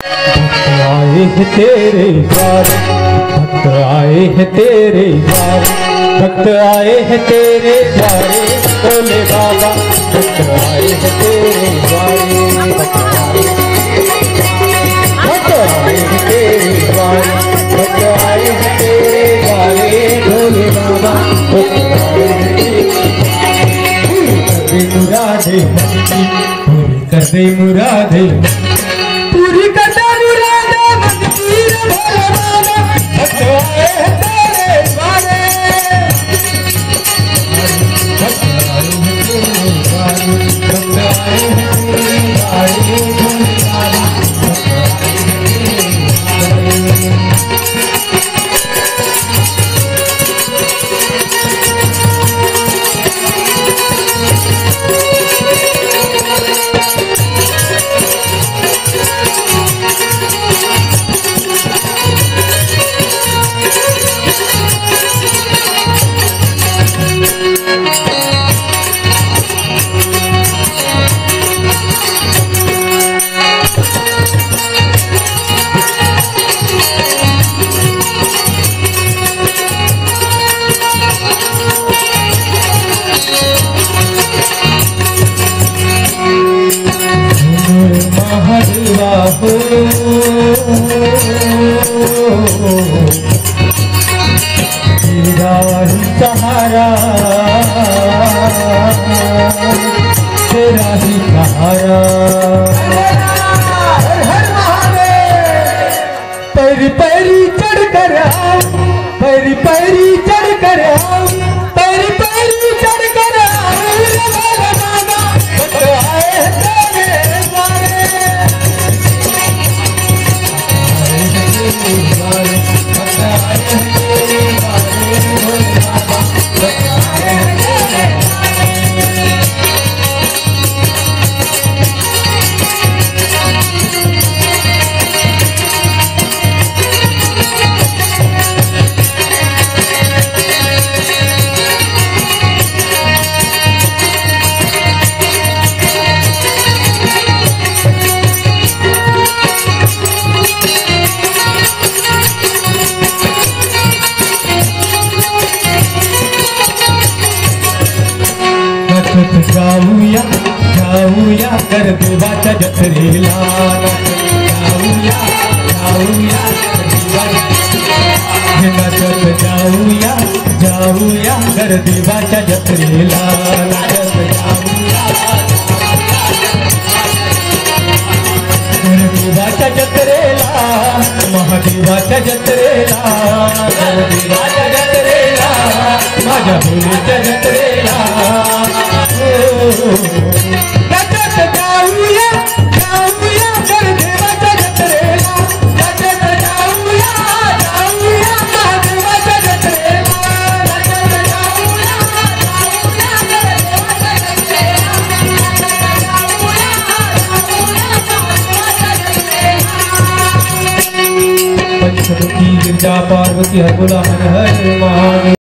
आए हैं तेरे द्वार, भक्त आए हैं तेरे द्वार, भक्त आए हैं तेरे द्वारे, भोले बाबा भक्त आए हैं तेरे द्वारे, भक्त आए हैं तेरे द्वारे, भक्त आए हैं तेरे द्वारे, भोले बाबा भक्त आए हैं तेरे मुरादे पूरी कर दे मुरादे, पूरी कर दे मुरादे मंदिर भोले बाबा भक्त आए हैं तेरे द्वारे, भक्त आए हैं तेरे द्वारे, भक्त आए हैं तेरे द्वारे, भोले बाबा भक्त आए हैं तेरे द्वारे। महादेवा हो तेरा ही सहारा, तेरा ही सहारा, पैरी पैरी चढ़ कर आओ, पैरी पैरी चढ़ कर आओ, पैरी पैरी चढ़ कर आओ, भक्त आए हैं तेरे द्वारे, भक्त आए हैं तेरे द्वारे, भोले बाबा भक्त आए हैं तेरे जाऊया जाऊया कर देवाच्या जत्रेला, जाऊया जाऊया नाचत जाऊया जाऊया कर देवाच्या जत्रेला, नाचत जाऊया देवाच्या जत्रेला, महादेवाच्या जत्रेला, देवाच्या जत्रेला, माझ्या भोलेच्या जत्रेला, नाचत जाऊया जाऊया कर देवाच्या जत्रेला, नाचत जाऊया जाऊया महादेवाच्या जत्रेला, नाचत जाऊया जाऊया कर देवाच्या जत्रेला, नाचत जाऊया जाऊया महादेवाच्या जत्रेला। पंचमुखी गिरजा पार्वती हर बोला हर हर महादेव।